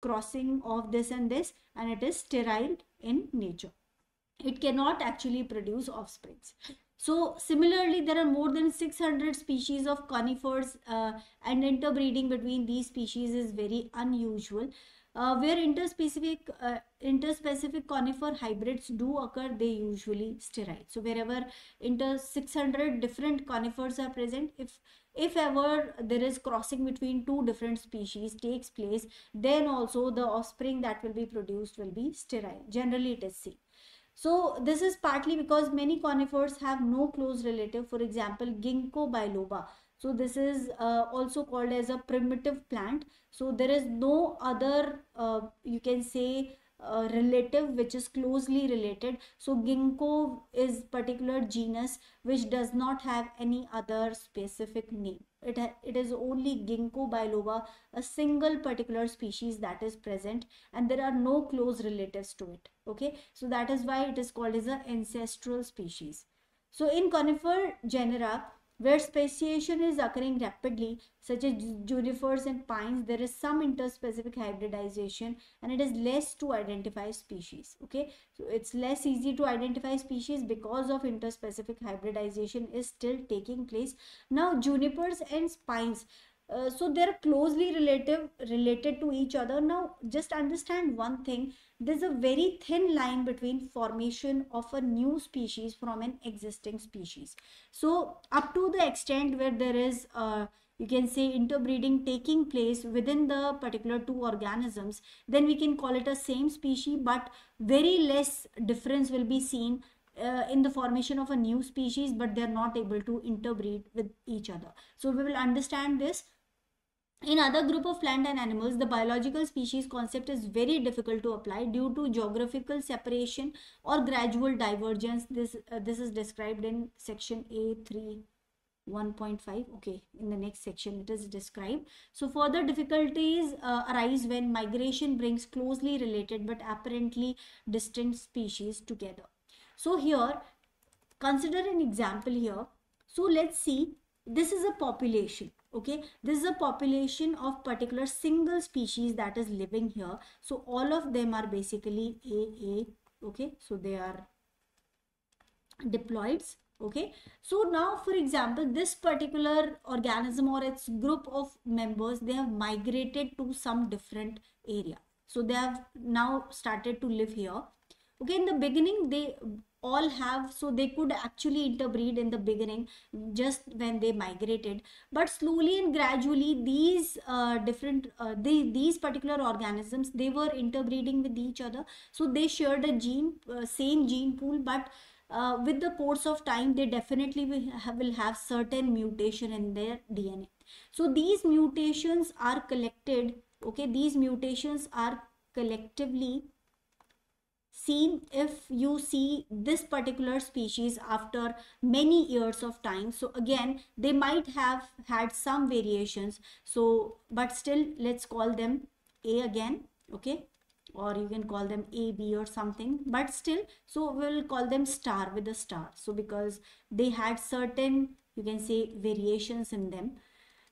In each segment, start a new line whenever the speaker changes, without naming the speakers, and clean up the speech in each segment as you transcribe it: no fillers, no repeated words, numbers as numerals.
crossing of this and this, and it is sterile in nature. It cannot actually produce offsprings. So similarly, there are more than 600 species of conifers, and interbreeding between these species is very unusual. Where interspecific conifer hybrids do occur, they usually sterile. So wherever 600 different conifers are present, if ever there is crossing between two different species takes place, then also the offspring that will be produced will be sterile. Generally it is seen. So this is partly because many conifers have no close relative. For example, Ginkgo biloba. So this is also called as a primitive plant. So there is no other, you can say, relative which is closely related. So Ginkgo is particular genus which does not have any other specific name. It is only Ginkgo biloba, a single particular species that is present, and there are no close relatives to it. Okay, so that is why it is called as an ancestral species. So in conifer genera, where speciation is occurring rapidly, such as junipers and pines, there is some interspecific hybridization, and it is less to identify species. Okay, so it's less easy to identify species because of interspecific hybridization is still taking place. Now junipers and pines, so they're closely related to each other. Now just understand one thing, there's a very thin line between formation of a new species from an existing species. So up to the extent where there is you can say interbreeding taking place within the particular two organisms, then we can call it a same species, but very less difference will be seen in the formation of a new species, but they're not able to interbreed with each other. So we will understand this. In other group of plant and animals, the biological species concept is very difficult to apply due to geographical separation or gradual divergence. This is described in section A3 1.5. Okay, in the next section it is described. So further difficulties arise when migration brings closely related but apparently distinct species together. So here, consider an example here. So let's see, this is a population. Okay, this is a population of particular single species that is living here. So all of them are basically AA. Okay, so they are diploids. Okay, so now for example, this particular organism or its group of members, they have migrated to some different area. So they have now started to live here. Okay, in the beginning they all have, so they could actually interbreed in the beginning just when they migrated, but slowly and gradually these these particular organisms, they were interbreeding with each other. So they shared a same gene pool, but with the course of time they definitely will have certain mutation in their DNA. So these mutations are collected. Okay, these mutations are collectively seen if you see this particular species after many years of time. So again, they might have had some variations, so but still let's call them A again. Okay, or you can call them A, B or something, but still, so we'll call them star with a star. So because they had certain, you can say, variations in them.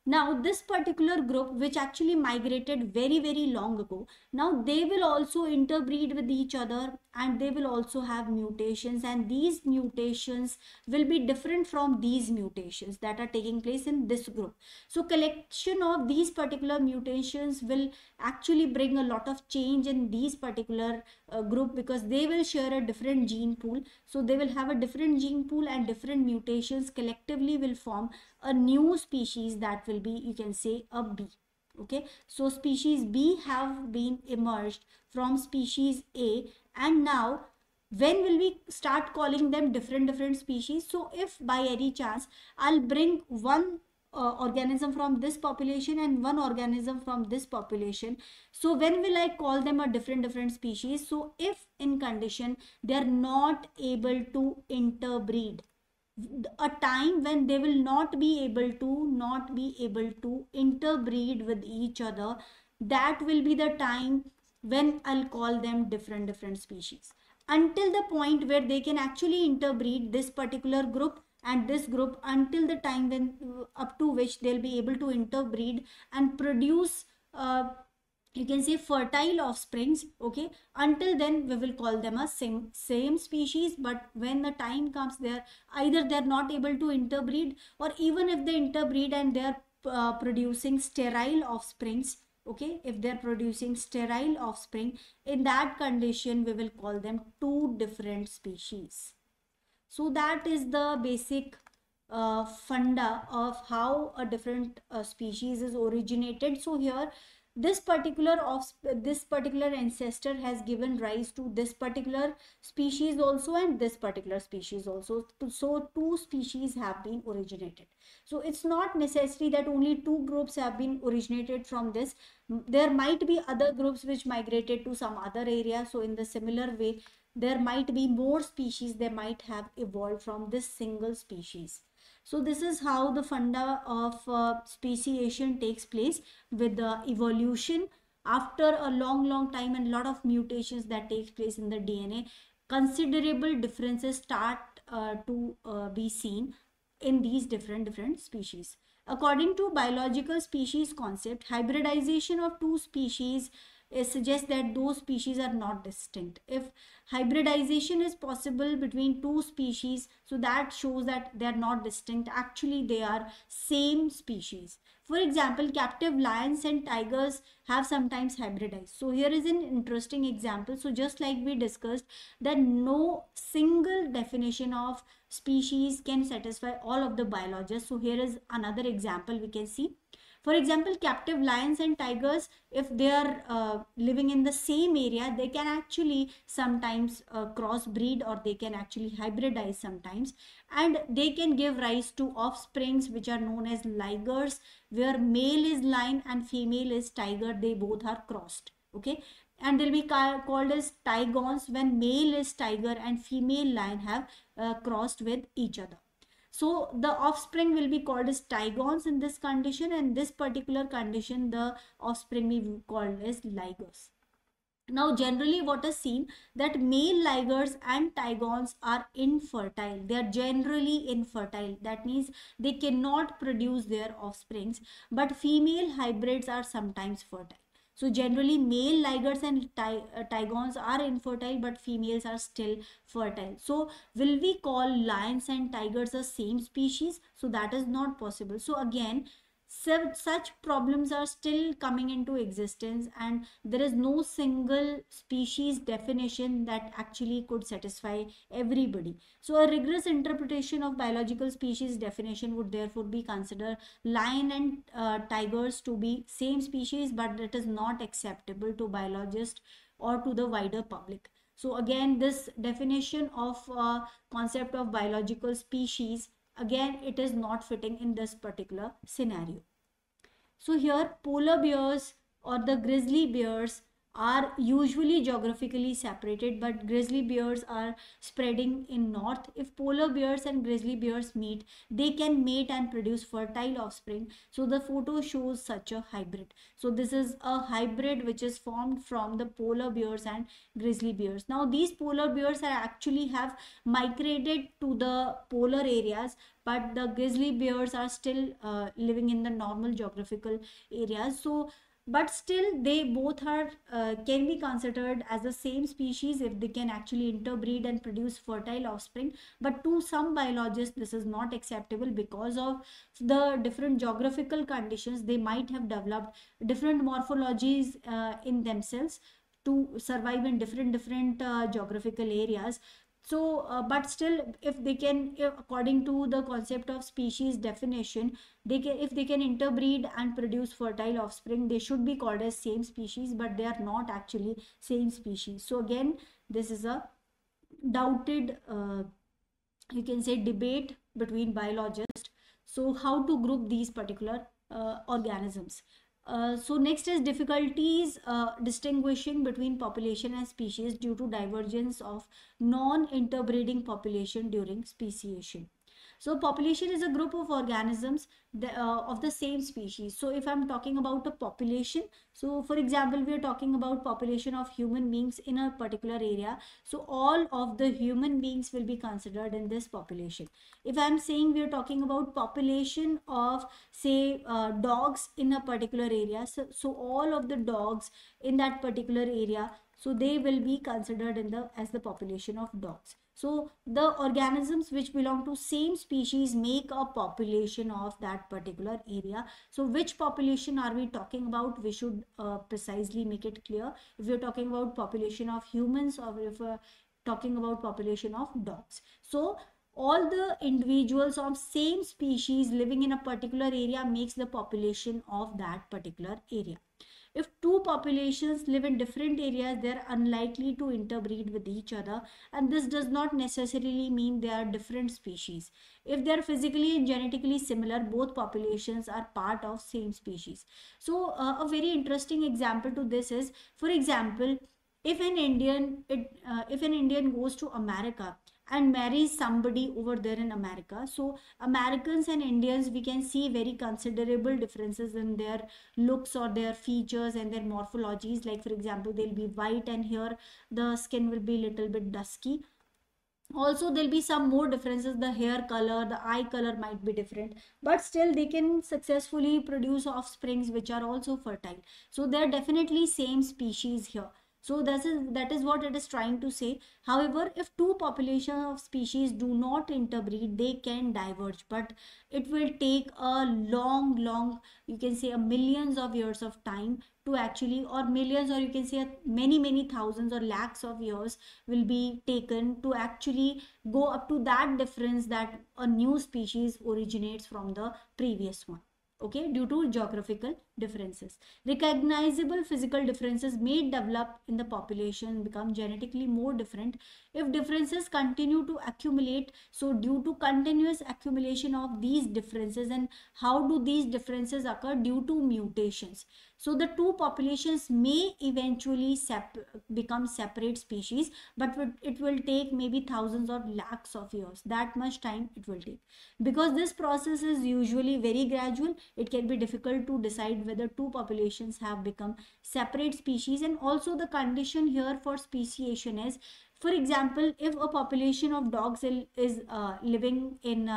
Now this particular group which actually migrated very long ago, now they will also interbreed with each other, and they will also have mutations, and these mutations will be different from these mutations that are taking place in this group. So collection of these particular mutations will actually bring a lot of change in these particular group, because they will share a different gene pool. So they will have a different gene pool, and different mutations collectively will form a new species that will be, you can say, a B. Okay, so species B have been emerged from species A, and now when will we start calling them different species? So if by any chance I'll bring one organism from this population and one organism from this population, so when will I call them a different species? So if in condition they are not able to interbreed, a time when they will not be able to interbreed with each other, that will be the time when I'll call them different species. Until the point where they can actually interbreed this particular group and this group, until the time when up to which they'll be able to interbreed and produce you can say fertile offsprings. Okay, until then we will call them a same species, but when the time comes, they're not able to interbreed, or even if they interbreed and they're producing sterile offsprings. Okay, if they're producing sterile offspring, in that condition we will call them two different species. So that is the basic funda of how a different species is originated. So here, this particular ancestor has given rise to this particular species also, and this particular species also. So two species have been originated. So it's not necessary that only two groups have been originated from this. There might be other groups which migrated to some other area. So in the similar way, there might be more species, they might have evolved from this single species. So this is how the funda of speciation takes place, with the evolution after a long time and lot of mutations that takes place in the DNA. Considerable differences start to be seen in these different species. According to biological species concept, hybridization of two species suggests that those species are not distinct. If hybridization is possible between two species, so that shows that they are not distinct, actually they are same species. For example, captive lions and tigers have sometimes hybridized. So here is an interesting example. So just like we discussed that no single definition of species can satisfy all of the biologists, so here is another example we can see. For example, captive lions and tigers, if they are living in the same area, they can actually sometimes crossbreed, or they can actually hybridize sometimes, and they can give rise to offsprings which are known as ligers, where male is lion and female is tiger, they both are crossed. Okay, and they'll be called as tigons when male is tiger and female lion have crossed with each other. So the offspring will be called as tigons in this condition, and this particular condition the offspring will be called as ligers. Now generally what is seen, that male ligers and tigons are infertile. They are generally infertile. That means they cannot produce their offsprings, but female hybrids are sometimes fertile. So generally male ligers and tigons are infertile, but females are still fertile. So will we call lions and tigers the same species? So that is not possible. So again, such problems are still coming into existence, and there is no single species definition that actually could satisfy everybody. So a rigorous interpretation of biological species definition would therefore be consider lion and tigers to be same species, but that is not acceptable to biologists or to the wider public. So again, this definition of concept of biological species, again it is not fitting in this particular scenario. So here polar bears or the grizzly bears are usually geographically separated, but grizzly bears are spreading in north. If polar bears and grizzly bears meet, they can mate and produce fertile offspring. So the photo shows such a hybrid. So this is a hybrid which is formed from the polar bears and grizzly bears. Now these polar bears are actually have migrated to the polar areas, but the grizzly bears are still living in the normal geographical areas. So but still they both are can be considered as the same species if they can actually interbreed and produce fertile offspring. But to some biologists this is not acceptable because of the different geographical conditions. They might have developed different morphologies in themselves to survive in different geographical areas. So but still, if they can, according to the concept of species definition, they can, if they can interbreed and produce fertile offspring, they should be called as same species, but they are not actually same species. So again, this is a doubted you can say debate between biologists. So how to group these particular organisms? So next is difficulties distinguishing between population and species due to divergence of non-interbreeding population during speciation. So population is a group of organisms of the same species. So if I'm talking about a population, so for example, we are talking about population of human beings in a particular area. So all of the human beings will be considered in this population. If I'm saying we are talking about population of say dogs in a particular area, so all of the dogs in that particular area, so they will be considered in the as the population of dogs. So the organisms which belong to same species make a population of that particular area. So which population are we talking about? We should precisely make it clear. If we're talking about population of humans, or if we're talking about population of dogs. So all the individuals of same species living in a particular area makes the population of that particular area. If two populations live in different areas, they are unlikely to interbreed with each other, and this does not necessarily mean they are different species. If they are physically and genetically similar, both populations are part of same species. So a very interesting example to this is, for example, if an Indian goes to America and marries somebody over there in America, so Americans and Indians, we can see very considerable differences in their looks or their features and their morphologies. Like for example, they'll be white and here the skin will be little bit dusky. Also there'll be some more differences, the hair color, the eye color might be different, but still they can successfully produce offsprings which are also fertile. So they're definitely same species here. So that is what it is trying to say. However, if two populations of species do not interbreed, they can diverge, but it will take a long, you can say a millions of years of time to actually, or millions, or you can say many thousands or lakhs of years will be taken to actually go up to that difference that a new species originates from the previous one. Okay, due to geographical differences. Recognizable physical differences may develop in the population, become genetically more different if differences continue to accumulate. So due to continuous accumulation of these differences, and how do these differences occur? Due to mutations. So the two populations may eventually become separate species, but it will take maybe thousands or lakhs of years. That much time it will take. Because this process is usually very gradual, it can be difficult to decide whether two populations have become separate species. And also the condition here for speciation is, for example, if a population of dogs is living in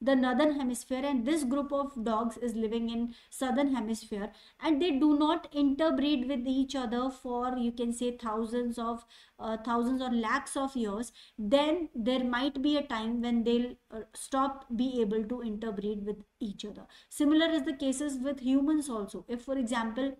the northern hemisphere, and this group of dogs is living in southern hemisphere, and they do not interbreed with each other for, you can say, thousands or lakhs of years, then there might be a time when they'll stop be able to interbreed with each other. Similar is the cases with humans also. If for example,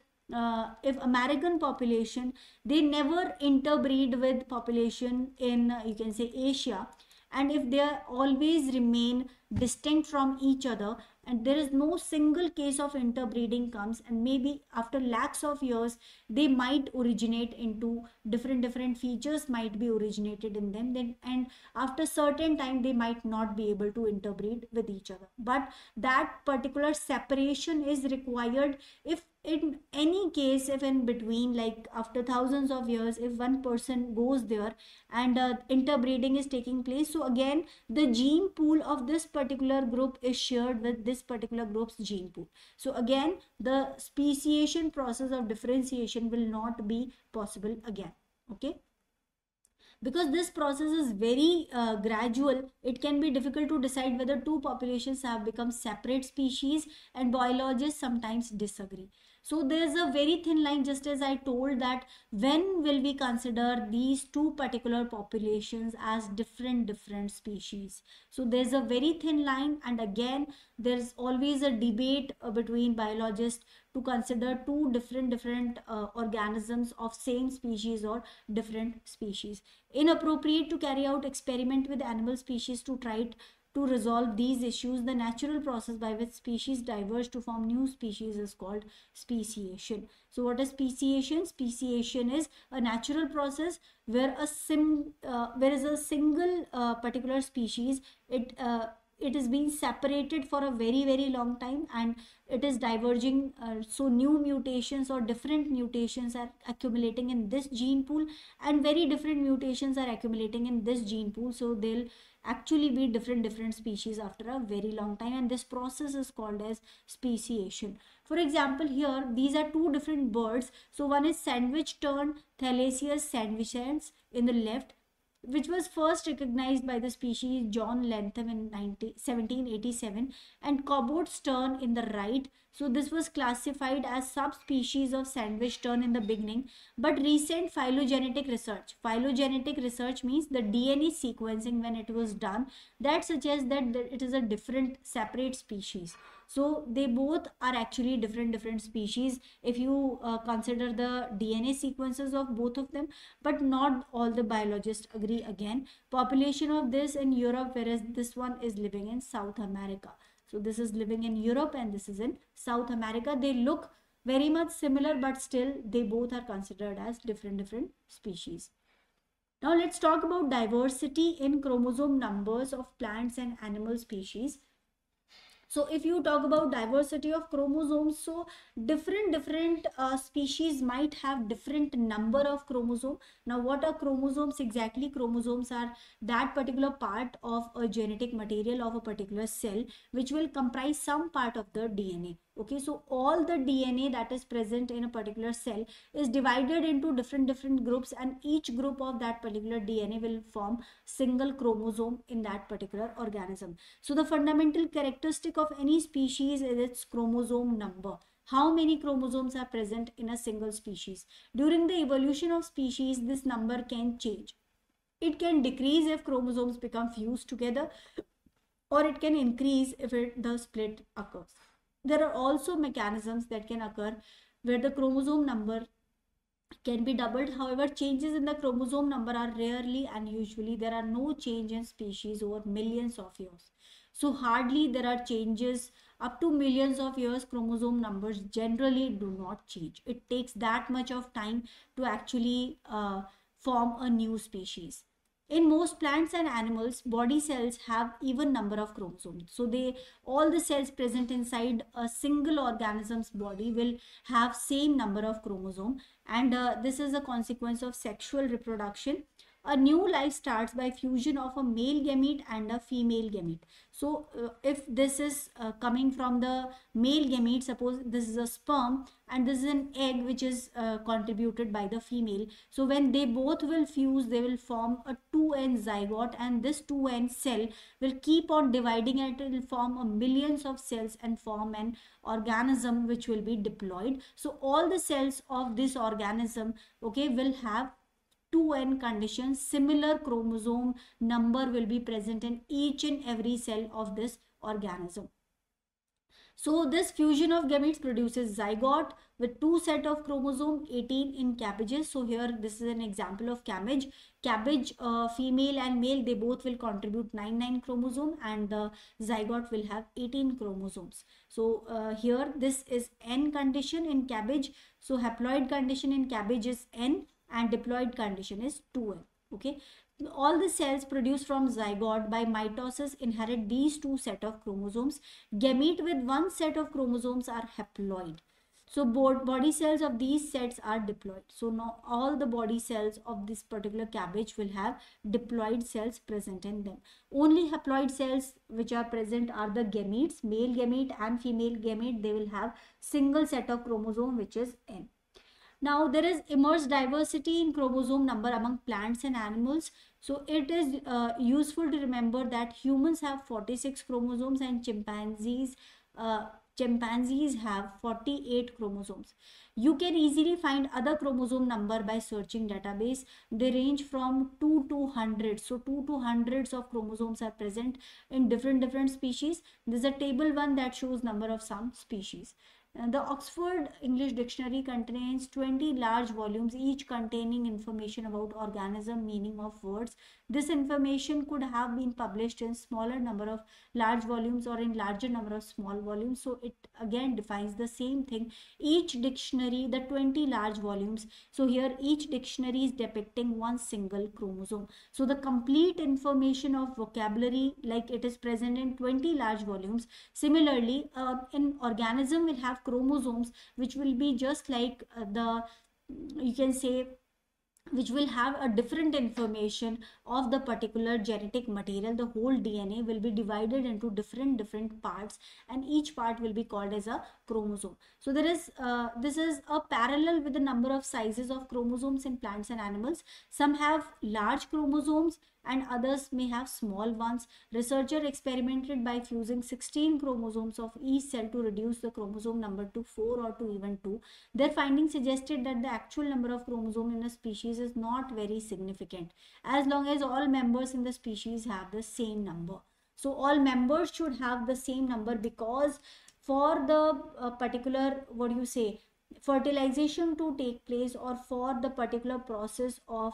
if American population, they never interbreed with population in you can say Asia, and if they always remain distinct from each other, and there is no single case of interbreeding comes, and maybe after lakhs of years they might originate into different features might be originated in them, then and after certain time they might not be able to interbreed with each other. But that particular separation is required if in any case, if in between, like after thousands of years, if one person goes there and interbreeding is taking place, so again the gene pool of this particular group is shared with this particular group's gene pool. So again the speciation process of differentiation will not be possible again. Okay, because this process is very gradual, it can be difficult to decide whether two populations have become separate species, and biologists sometimes disagree. So there's a very thin line, just as I told, that when will we consider these two particular populations as different species. So there's a very thin line, and again there's always a debate between biologists to consider two different organisms of same species or different species. Inappropriate to carry out experiment with animal species to try to resolve these issues. The natural process by which species diverge to form new species is called speciation. So what is speciation? Speciation is a natural process where a single particular species, it is being separated for a very long time, and it is diverging. So new mutations or different mutations are accumulating in this gene pool, and very different mutations are accumulating in this gene pool. So they'll actually be different species after a very long time, and this process is called as speciation. For example, here these are two different birds. So one is sandwich tern Thalassius sandwicans in the left, which was first recognized by the species John Lantham in 1787, and Cobbott's tern in the right. So this was classified as subspecies of sandwich tern in the beginning, but recent phylogenetic research means the DNA sequencing when it was done, that suggests that it is a different separate species. So they both are actually different species if you consider the DNA sequences of both of them, but not all the biologists agree again. Population of this in Europe, whereas this one is living in South America. So this is living in Europe and this is in South America. They look very much similar, but still they both are considered as different species. Now let's talk about diversity in chromosome numbers of plants and animal species. So if you talk about diversity of chromosomes, so different species might have different number of chromosome. Now what are chromosomes exactly? Chromosomes are that particular part of a genetic material of a particular cell which will comprise some part of the DNA. Okay, so all the DNA that is present in a particular cell is divided into different groups, and each group of that particular DNA will form single chromosome in that particular organism. So the fundamental characteristic of any species is its chromosome number. How many chromosomes are present in a single species? During the evolution of species, this number can change. It can decrease if chromosomes become fused together, or it can increase if the split occurs. There are also mechanisms that can occur where the chromosome number can be doubled. However, changes in the chromosome number are rarely, and usually there are no change in species over millions of years. So hardly there are changes up to millions of years. Chromosome numbers generally do not change. It takes that much of time to actually form a new species. In most plants and animals, body cells have even number of chromosomes. So all the cells present inside a single organism's body will have same number of chromosome, and this is a consequence of sexual reproduction. A new life starts by fusion of a male gamete and a female gamete. So if this is coming from the male gamete, suppose this is a sperm and this is an egg which is contributed by the female. So when they both will fuse, they will form a 2n zygote, and this 2n cell will keep on dividing and it will form a millions of cells and form an organism which will be diploid. So all the cells of this organism, okay, will have 2n conditions. Similar chromosome number will be present in each and every cell of this organism. So this fusion of gametes produces zygote with two set of chromosome 18 in cabbages. So here this is an example of cabbage. Cabbage, female and male, they both will contribute 99 chromosome, and the zygote will have 18 chromosomes. So here this is N condition in cabbage. So haploid condition in cabbage is N and diploid condition is 2n. Okay, all the cells produced from zygote by mitosis inherit these two set of chromosomes. Gamete with one set of chromosomes are haploid. So body cells of these sets are diploid. So now all the body cells of this particular cabbage will have diploid cells present in them. Only haploid cells which are present are the gametes, male gamete and female gamete. They will have single set of chromosome which is N. Now there is immense diversity in chromosome number among plants and animals. So it is useful to remember that humans have 46 chromosomes and chimpanzees have 48 chromosomes. You can easily find other chromosome number by searching database. They range from 2 to hundreds. So 2 to hundreds of chromosomes are present in different species. There's a table one that shows number of some species. The Oxford English Dictionary contains 20 large volumes, each containing information about organism, meaning of words. This information could have been published in smaller number of large volumes or in larger number of small volumes. So it again defines the same thing. Each dictionary, the 20 large volumes. So here each dictionary is depicting one single chromosome. So the complete information of vocabulary, like it is present in 20 large volumes. Similarly, an organism will have chromosomes which will be just like you can say, which will have a different information of the particular genetic material. The whole DNA will be divided into different parts, and each part will be called as a chromosome. So there is this is a parallel with the number of sizes of chromosomes in plants and animals. Some have large chromosomes and others may have small ones. Researcher experimented by fusing 16 chromosomes of each cell to reduce the chromosome number to 4 or to even 2. Their findings suggested that the actual number of chromosomes in a species is not very significant as long as all members in the species have the same number. So all members should have the same number, because for the particular, what do you say, fertilization to take place, or for the particular process of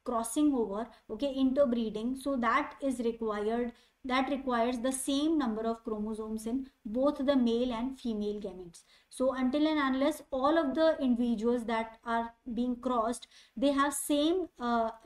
crossing over, okay, interbreeding, so that is required, that requires the same number of chromosomes in both the male and female gametes. So until and unless all of the individuals that are being crossed, they have same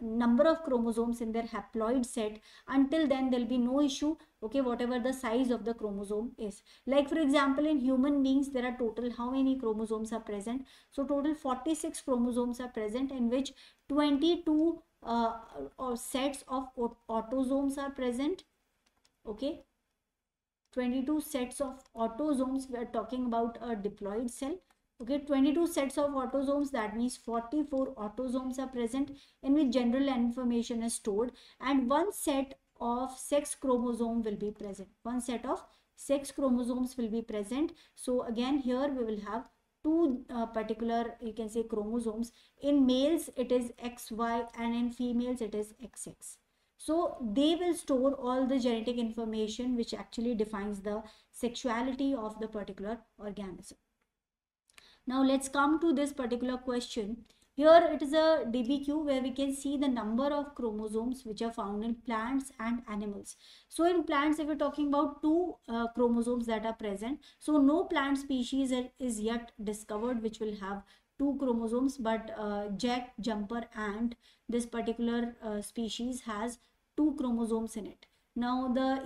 number of chromosomes in their haploid set, until then there will be no issue, okay, whatever the size of the chromosome is. Like for example, in human beings there are total how many chromosomes are present? So total 46 chromosomes are present, in which 22 or sets of autosomes are present, okay. 22 sets of autosomes, we are talking about a diploid cell, okay. 22 sets of autosomes, that means 44 autosomes are present, in which general information is stored, and one set of sex chromosome will be present. One set of sex chromosomes will be present. So again here we will have two particular, you can say, chromosomes. In males it is XY and in females it is XX. So they will store all the genetic information which actually defines the sexuality of the particular organism. Now let's come to this particular question. Here it is a DBQ where we can see the number of chromosomes which are found in plants and animals. So in plants, if we're talking about two chromosomes that are present, so no plant species is yet discovered which will have two chromosomes, but jack jumper ant, this particular species has two chromosomes in it. Now the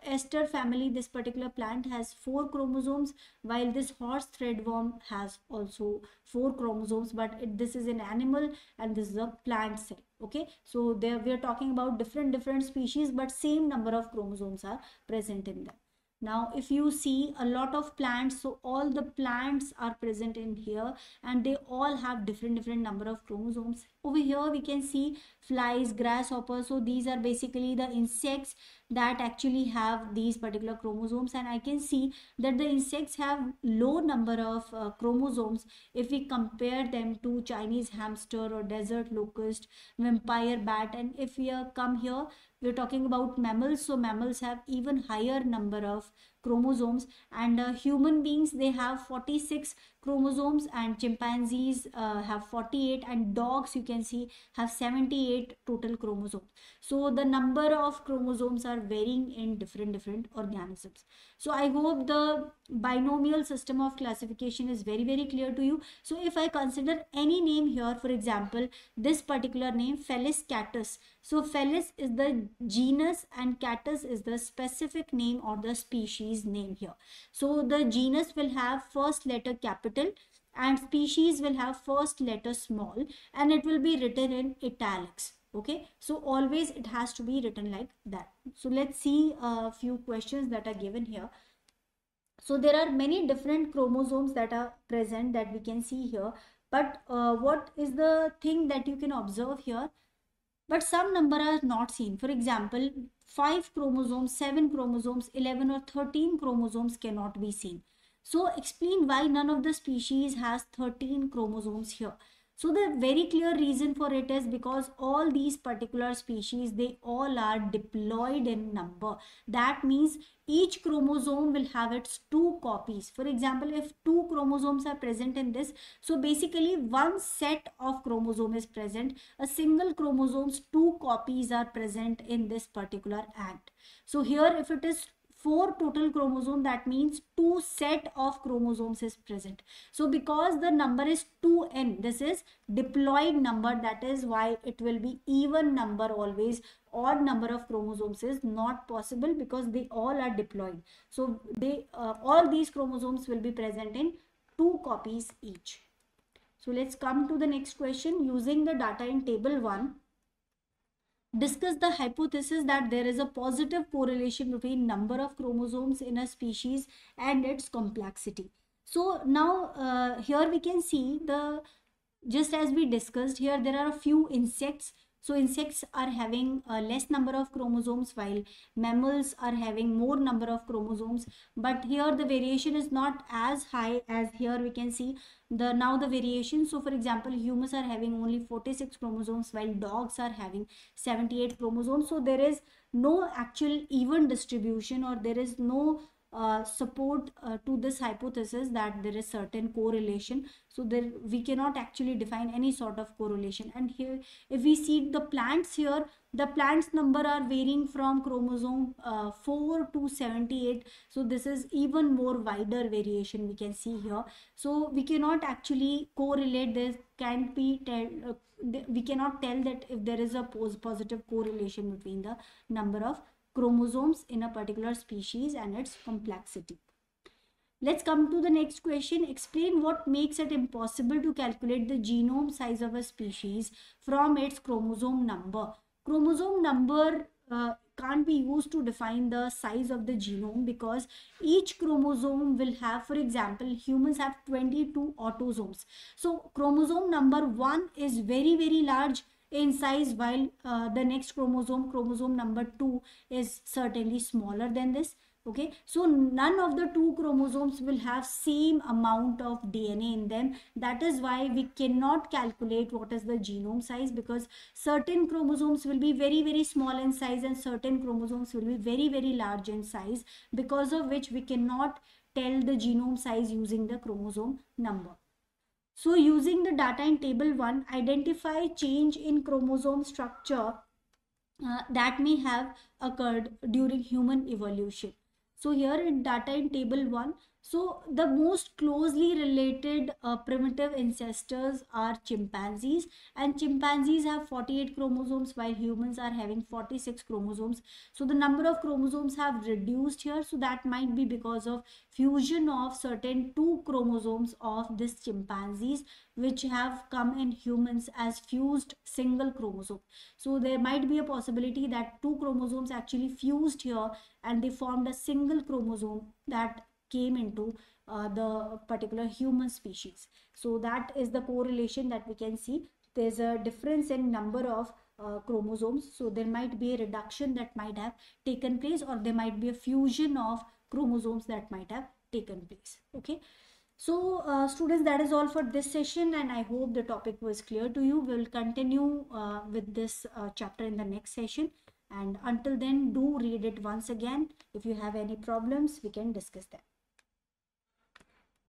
Aster family, this particular plant has 4 chromosomes, while this horse threadworm has also 4 chromosomes, but this is an animal and this is a plant cell, okay. So there we are talking about different species, but same number of chromosomes are present in them. Now if you see a lot of plants, so all the plants are present in here and they all have different number of chromosomes. Over here we can see flies, grasshoppers, so these are basically the insects that actually have these particular chromosomes, and I can see that the insects have low number of chromosomes if we compare them to Chinese hamster or desert locust, vampire bat. And if we come here, we're talking about mammals, so mammals have even higher number of chromosomes, and human beings, they have 46 chromosomes, and chimpanzees have 48, and dogs, you can see, have 78 total chromosomes. So the number of chromosomes are varying in different organisms. So I hope the binomial system of classification is very clear to you. So if I consider any name here, for example this particular name Felis catus, so Felis is the genus and catus is the specific name or the species name here. So the genus will have first letter capital and species will have first letter small, and it will be written in italics, okay. So always it has to be written like that. So let's see a few questions that are given here. So there are many different chromosomes that are present that we can see here, but what is the thing that you can observe here? But some number are not seen. For example, 5 chromosomes, 7 chromosomes, 11 or 13 chromosomes cannot be seen. So explain why none of the species has 13 chromosomes here. So the very clear reason for it is because all these particular species, they all are diploid in number. That means each chromosome will have its two copies. For example, if two chromosomes are present in this, so basically one set of chromosome is present. A single chromosome's two copies are present in this particular ant. So here if it is four total chromosome, that means two set of chromosomes is present. So because the number is 2n, this is diploid number, that is why it will be even number always. Odd number of chromosomes is not possible because they all are diploid. So they all these chromosomes will be present in two copies each. So let's come to the next question. Using the data in table 1, discuss the hypothesis that there is a positive correlation between number of chromosomes in a species and its complexity. So now here we can see the, just as we discussed here, there are a few insects. So insects are having less number of chromosomes while mammals are having more number of chromosomes. But here the variation is not as high as here we can see the variation. So for example, humans are having only 46 chromosomes while dogs are having 78 chromosomes. So there is no actual even distribution, or there is no support to this hypothesis that there is certain correlation. So there we cannot actually define any sort of correlation. And here if we see the plants, here the plants number are varying from chromosome 4 to 78. So this is even more wider variation we can see here. So we cannot actually correlate this, can be we cannot tell that if there is a positive correlation between the number of chromosomes in a particular species and its complexity. Let's come to the next question. Explain what makes it impossible to calculate the genome size of a species from its chromosome number. Chromosome number can't be used to define the size of the genome, because each chromosome will have, for example, humans have 22 autosomes. So chromosome number 1 is very, very large in size, while the next chromosome number 2 is certainly smaller than this. Okay, so none of the two chromosomes will have same amount of DNA in them. That is why we cannot calculate what is the genome size, because certain chromosomes will be very, very small in size and certain chromosomes will be very, very large in size, because of which we cannot tell the genome size using the chromosome number. So using the data in table 1, identify change in chromosome structure that may have occurred during human evolution. So here in data in table 1, so the most closely related primitive ancestors are chimpanzees, and chimpanzees have 48 chromosomes while humans are having 46 chromosomes. So the number of chromosomes have reduced here, so that might be because of fusion of certain two chromosomes of this chimpanzees, which have come in humans as fused single chromosome. So there might be a possibility that two chromosomes actually fused here and they formed a single chromosome that came into the particular human species. So that is the correlation that we can see. There's a difference in number of chromosomes, so there might be a reduction that might have taken place, or there might be a fusion of chromosomes that might have taken place. Okay, so students, that is all for this session, and I hope the topic was clear to you. We'll continue with this chapter in the next session, and until then, do read it once again. If you have any problems, we can discuss that.